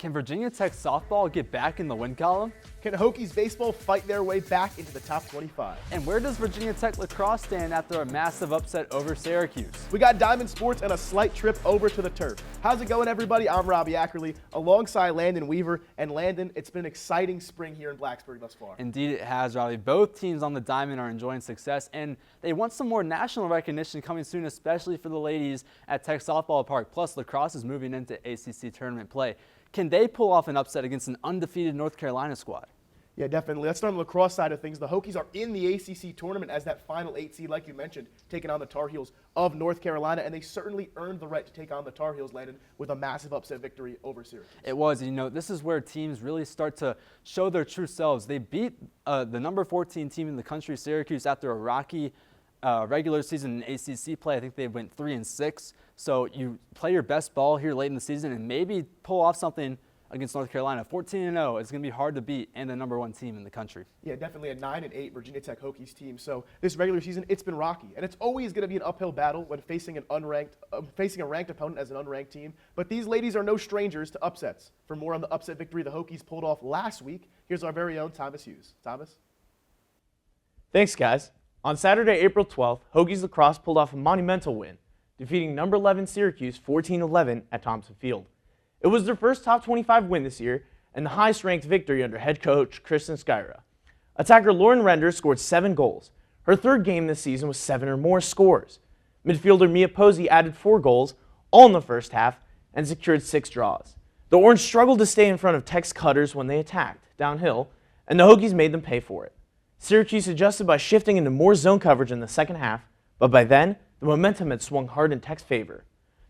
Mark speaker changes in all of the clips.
Speaker 1: Can Virginia Tech softball get back in the win column?
Speaker 2: Can Hokies baseball fight their way back into the top 25?
Speaker 1: And where does Virginia Tech lacrosse stand after a massive upset over Syracuse?
Speaker 2: We got Diamond Sports and a slight trip over to the turf. How's it going, everybody? I'm Robbie Ackerly alongside Landon Weaver. And Landon, it's been an exciting spring here in Blacksburg thus far.
Speaker 1: Indeed it has, Robbie. Both teams on the diamond are enjoying success, and they want some more national recognition coming soon, especially for the ladies at Tech Softball Park. Plus, lacrosse is moving into ACC tournament play. Can they pull off an upset against an undefeated North Carolina squad?
Speaker 2: Yeah, definitely. Let's start on the lacrosse side of things. The Hokies are in the ACC tournament as that final 8 seed, like you mentioned, taking on the Tar Heels of North Carolina, and they certainly earned the right to take on the Tar Heels, Landon, with a massive upset victory over Syracuse.
Speaker 1: It was. You know, this is where teams really start to show their true selves. They beat the number 14 team in the country, Syracuse, after a rocky regular season in ACC play. I think they went 3-6. So you play your best ball here late in the season and maybe pull off something against North Carolina. 14-0 is going to be hard to beat, and the number 1 team in the country.
Speaker 2: Yeah, definitely a 9-8 Virginia Tech Hokies team. So this regular season, it's been rocky, and it's always going to be an uphill battle when facing a ranked opponent as an unranked team. But these ladies are no strangers to upsets. For more on the upset victory the Hokies pulled off last week, here's our very own Thomas Hughes. Thomas?
Speaker 3: Thanks, guys. On Saturday, April 12th, Hokies lacrosse pulled off a monumental win, defeating number 11 Syracuse 14-11 at Thompson Field. It was their first top 25 win this year and the highest-ranked victory under head coach Kristen Skyra. Attacker Lauren Render scored 7 goals. Her third game this season was 7 or more scores. Midfielder Mia Posey added 4 goals, all in the first half, and secured 6 draws. The Orange struggled to stay in front of Tech's cutters when they attacked downhill, and the Hokies made them pay for it. Syracuse adjusted by shifting into more zone coverage in the second half, but by then, the momentum had swung hard in Tech's favor.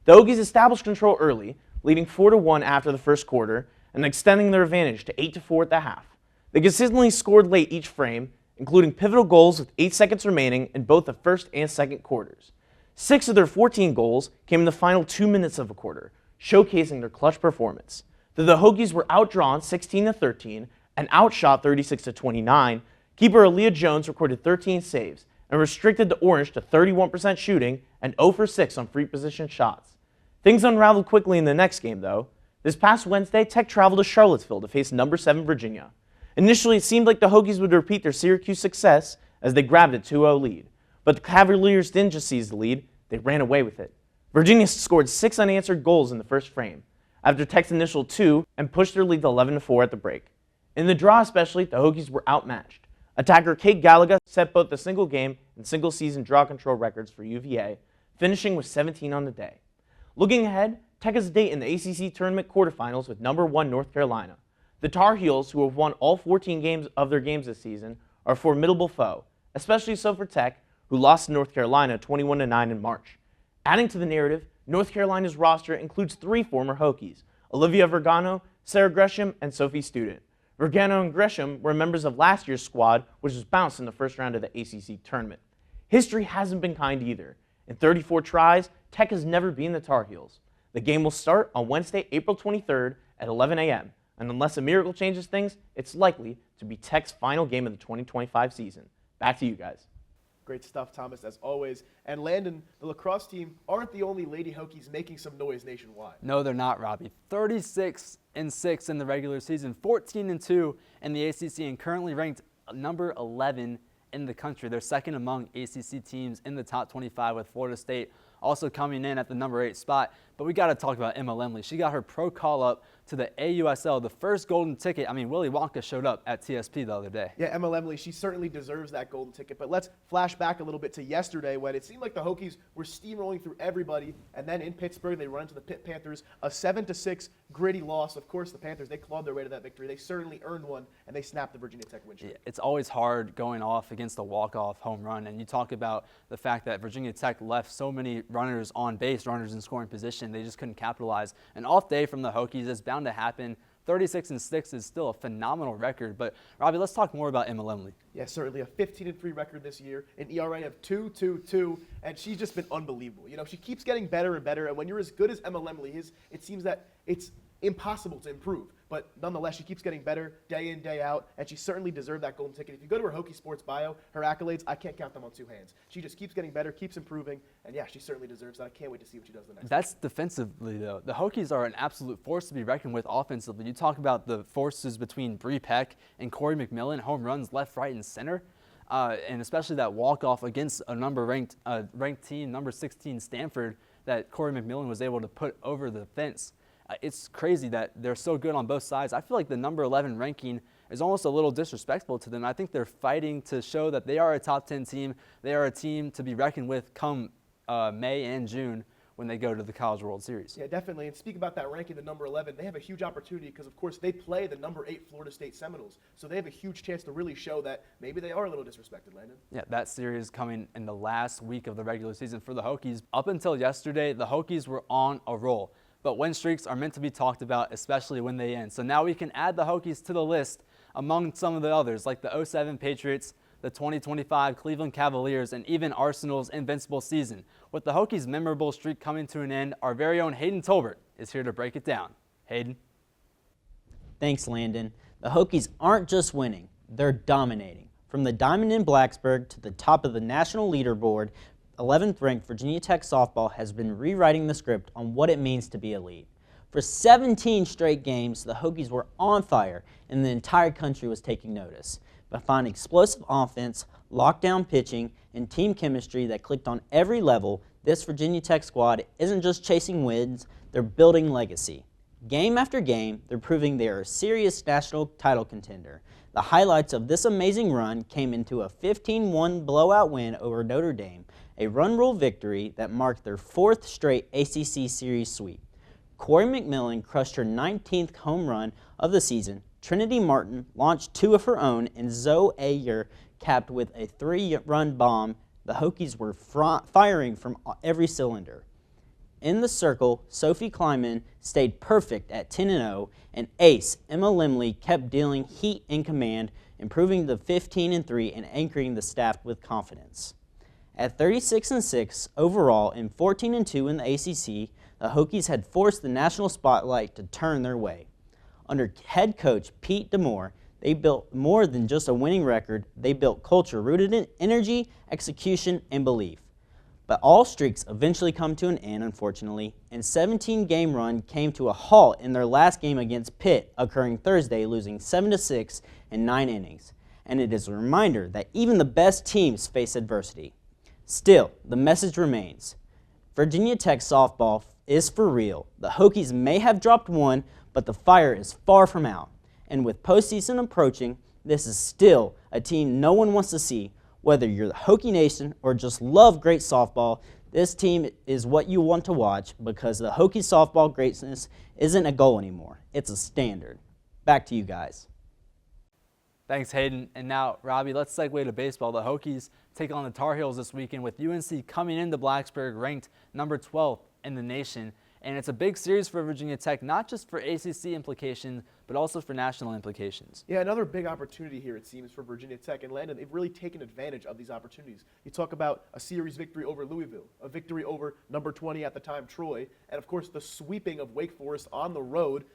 Speaker 3: The Hokies established control early, leading 4-1 after the first quarter and extending their advantage to 8-4 at the half. They consistently scored late each frame, including pivotal goals with 8 seconds remaining in both the first and second quarters. 6 of their 14 goals came in the final 2 minutes of a quarter, showcasing their clutch performance. Though the Hokies were outdrawn 16-13 and outshot 36-29, keeper Aaliyah Jones recorded 13 saves and restricted the Orange to 31% shooting and 0 for 6 on free position shots. Things unraveled quickly in the next game, though. This past Wednesday, Tech traveled to Charlottesville to face number 7 Virginia. Initially, it seemed like the Hokies would repeat their Syracuse success as they grabbed a 2-0 lead. But the Cavaliers didn't just seize the lead, they ran away with it. Virginia scored 6 unanswered goals in the first frame, after Tech's initial 2, and pushed their lead to 11-4 at the break. In the draw especially, the Hokies were outmatched. Attacker Kate Gallagher set both the single game and single season draw control records for UVA, finishing with 17 on the day. Looking ahead, Tech has a date in the ACC tournament quarterfinals with number 1 North Carolina. The Tar Heels, who have won all 14 games of their games this season, are a formidable foe, especially so for Tech, who lost to North Carolina 21-9 in March. Adding to the narrative, North Carolina's roster includes 3 former Hokies, Olivia Vergano, Sarah Gresham, and Sophie Student. Vergano and Gresham were members of last year's squad, which was bounced in the first round of the ACC tournament. History hasn't been kind either. In 34 tries, Tech has never beaten the Tar Heels. The game will start on Wednesday, April 23rd at 11 a.m., and unless a miracle changes things, it's likely to be Tech's final game of the 2025 season. Back to you guys.
Speaker 2: Great stuff, Thomas, as always. And Landon, the lacrosse team aren't the only Lady Hokies making some noise nationwide.
Speaker 1: No, they're not, Robbie. 36-6 in the regular season, 14-2 in the ACC, and currently ranked number 11 in the country. They're second among ACC teams in the top 25, with Florida State also coming in at the number 8 spot. But we got to talk about Emma Lemley. She got her pro call-up to the AUSL, the first golden ticket. I mean, Willy Wonka showed up at TSP the other day.
Speaker 2: Yeah, Emma Lemley, she certainly deserves that golden ticket. But let's flash back a little bit to yesterday when it seemed like the Hokies were steamrolling through everybody. And then in Pittsburgh, they run into the Pitt Panthers, a 7-6 gritty loss. Of course, the Panthers, they clawed their way to that victory. They certainly earned one, and they snapped the Virginia Tech win streak.
Speaker 1: Yeah, it's always hard going off against a walk-off home run. And you talk about the fact that Virginia Tech left so many runners on base, runners in scoring position. They just couldn't capitalize. An off day from the Hokies is bound to happen. 36-6 is still a phenomenal record. But, Robbie, let's talk more about Emma Lemley.
Speaker 2: Yeah, certainly a 15-3 record this year, an ERA of 2.22, and she's just been unbelievable. You know, she keeps getting better and better, and when you're as good as Emma Lemley is, it seems that it's impossible to improve. But nonetheless, she keeps getting better day in, day out, and she certainly deserved that golden ticket. If you go to her Hokie Sports bio, her accolades, I can't count them on two hands. She just keeps getting better, keeps improving, and yeah, she certainly deserves that. I can't wait to see what she does the next
Speaker 1: That's defensively, though. The Hokies are an absolute force to be reckoned with offensively. You talk about the forces between Bree Peck and Corey McMillan, home runs left, right, and center, and especially that walk-off against a ranked team, number 16 Stanford, that Corey McMillan was able to put over the fence. It's crazy that they're so good on both sides. I feel like the number 11 ranking is almost a little disrespectful to them. I think they're fighting to show that they are a top 10 team. They are a team to be reckoned with come May and June when they go to the College World Series.
Speaker 2: Yeah, definitely. And speak about that ranking, the number 11, they have a huge opportunity because, of course, they play the number 8 Florida State Seminoles. So they have a huge chance to really show that maybe they are a little disrespected, Landon.
Speaker 1: Yeah, that series coming in the last week of the regular season for the Hokies. Up until yesterday, the Hokies were on a roll. But win streaks are meant to be talked about, especially when they end. So now we can add the Hokies to the list among some of the others, like the 07 Patriots, the 2025 Cleveland Cavaliers, and even Arsenal's invincible season. With the Hokies' memorable streak coming to an end, our very own Hayden Tolbert is here to break it down. Hayden?
Speaker 4: Thanks, Landon. The Hokies aren't just winning, they're dominating. From the diamond in Blacksburg to the top of the national leaderboard, 11th ranked Virginia Tech softball has been rewriting the script on what it means to be elite. For 17 straight games, the Hokies were on fire, and the entire country was taking notice. Behind explosive offense, lockdown pitching, and team chemistry that clicked on every level, this Virginia Tech squad isn't just chasing wins, they're building legacy. Game after game, they're proving they are a serious national title contender. The highlights of this amazing run came into a 15-1 blowout win over Notre Dame, a run rule victory that marked their 4th straight ACC series sweep. Corey McMillan crushed her 19th home run of the season, Trinity Martin launched 2 of her own, and Zoe Ayer capped with a 3-run bomb. The Hokies were firing from every cylinder. In the circle, Sophie Kleiman stayed perfect at 10-0, and ace Emma Limley kept dealing heat in command, improving to 15-3 and anchoring the staff with confidence. At 36-6 overall and 14-2 in the ACC, the Hokies had forced the national spotlight to turn their way. Under head coach Pete DeMoore, they built more than just a winning record. They built culture rooted in energy, execution, and belief. But all streaks eventually come to an end, unfortunately, and 17-game run came to a halt in their last game against Pitt, occurring Thursday, losing 7-6 in 9 innings. And it is a reminder that even the best teams face adversity. Still, the message remains. Virginia Tech softball is for real. The Hokies may have dropped one, but the fire is far from out. And with postseason approaching, this is still a team no one wants to see. Whether you're the Hokie Nation or just love great softball, this team is what you want to watch because the Hokie softball greatness isn't a goal anymore. It's a standard. Back to you guys.
Speaker 1: Thanks, Hayden. And now, Robbie, let's segue to baseball. The Hokies take on the Tar Heels this weekend with UNC coming into Blacksburg ranked number 12 in the nation. And it's a big series for Virginia Tech, not just for ACC implications, but also for national implications.
Speaker 2: Yeah, another big opportunity here, it seems, for Virginia Tech. And Landon, they've really taken advantage of these opportunities. You talk about a series victory over Louisville, a victory over number 20 at the time, Troy, and, of course, the sweeping of Wake Forest on the road.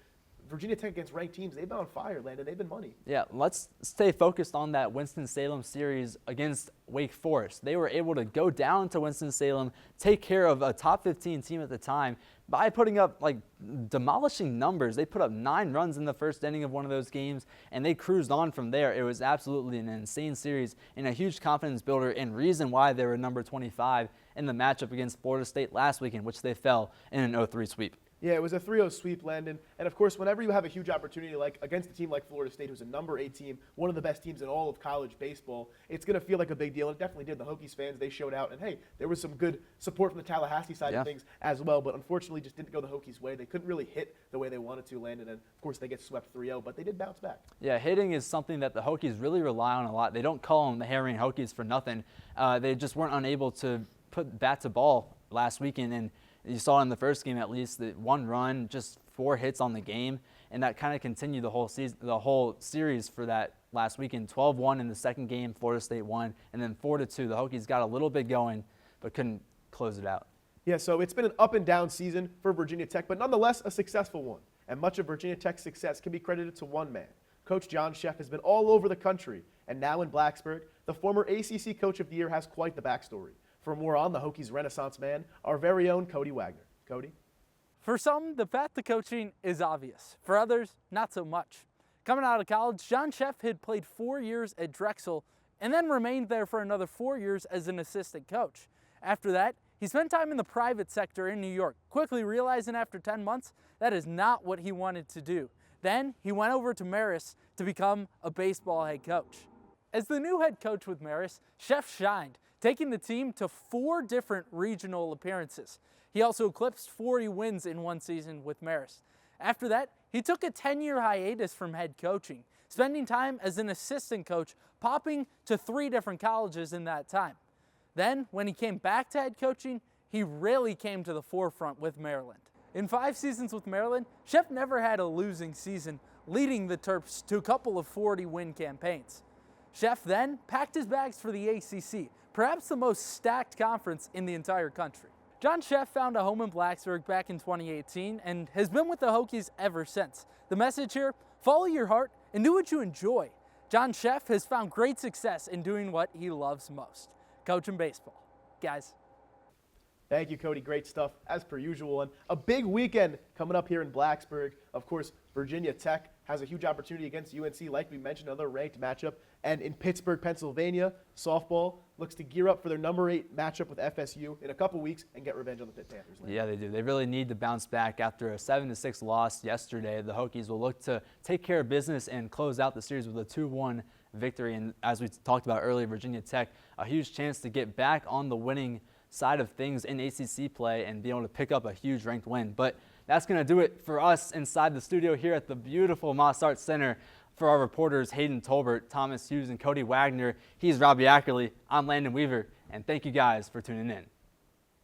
Speaker 2: Virginia Tech against ranked teams, they've been on fire, Landon. They've been money.
Speaker 1: Yeah, let's stay focused on that Winston-Salem series against Wake Forest. They were able to go down to Winston-Salem, take care of a top 15 team at the time by putting up demolishing numbers. They put up 9 runs in the first inning of one of those games, and they cruised on from there. It was absolutely an insane series and a huge confidence builder and reason why they were number 25 in the matchup against Florida State last weekend, which they fell in an 0-3 sweep.
Speaker 2: Yeah, it was a 3-0 sweep, Landon. And, of course, whenever you have a huge opportunity like against a team like Florida State, who's a number 8 team, one of the best teams in all of college baseball, it's going to feel like a big deal. And it definitely did. The Hokies fans, they showed out. And, hey, there was some good support from the Tallahassee side of things as well. But, unfortunately, just didn't go the Hokies' way. They couldn't really hit the way they wanted to, Landon. And, of course, they get swept 3-0. But they did bounce back.
Speaker 1: Yeah, hitting is something that the Hokies really rely on a lot. They don't call them the Herring Hokies for nothing. They just weren't unable to put bat to ball last weekend. And you saw in the first game, at least, that 1 run, just 4 hits on the game, and that kind of continued the whole season, the whole series for that last weekend. 12-1 in the second game, Florida State won, and then 4-2. The Hokies got a little bit going, but couldn't close it out.
Speaker 2: Yeah, so it's been an up and down season for Virginia Tech, but nonetheless a successful one. and much of Virginia Tech's success can be credited to one man. Coach John Sheff has been all over the country, and now in Blacksburg, the former ACC Coach of the Year has quite the backstory. For more on the Hokies Renaissance man, our very own Cody Wagner. Cody?
Speaker 5: For some, the path to coaching is obvious. For others, not so much. Coming out of college, John Sheff had played 4 years at Drexel and then remained there for another 4 years as an assistant coach. After that, he spent time in the private sector in New York, quickly realizing after 10 months that is not what he wanted to do. Then he went over to Marist to become a baseball head coach. As the new head coach with Marist, Sheff shined, taking the team to 4 different regional appearances. He also eclipsed 40 wins in one season with Marist. After that, he took a 10-year hiatus from head coaching, spending time as an assistant coach, popping to 3 different colleges in that time. Then, when he came back to head coaching, he really came to the forefront with Maryland. In 5 seasons with Maryland, Sheff never had a losing season, leading the Terps to a couple of 40-win campaigns. Sheff then packed his bags for the ACC, perhaps the most stacked conference in the entire country. John Sheff found a home in Blacksburg back in 2018 and has been with the Hokies ever since. The message here, follow your heart and do what you enjoy. John Sheff has found great success in doing what he loves most, coaching baseball. Guys.
Speaker 2: Thank you, Cody. Great stuff, as per usual. And a big weekend coming up here in Blacksburg. Of course, Virginia Tech has a huge opportunity against UNC, like we mentioned, another ranked matchup. And in Pittsburgh, Pennsylvania, softball looks to gear up for their number 8 matchup with FSU in a couple weeks and get revenge on the Pitt Panthers.
Speaker 1: Yeah, they do. They really need to bounce back after a 7-6 loss yesterday. The Hokies will look to take care of business and close out the series with a 2-1 victory. And as we talked about earlier, Virginia Tech, a huge chance to get back on the winning side of things in ACC play and be able to pick up a huge ranked win. But that's going to do it for us inside the studio here at the beautiful Moss Arts Center. For our reporters, Hayden Tolbert, Thomas Hughes, and Cody Wagner, he's Robbie Ackerly. I'm Landon Weaver, and thank you guys for tuning in.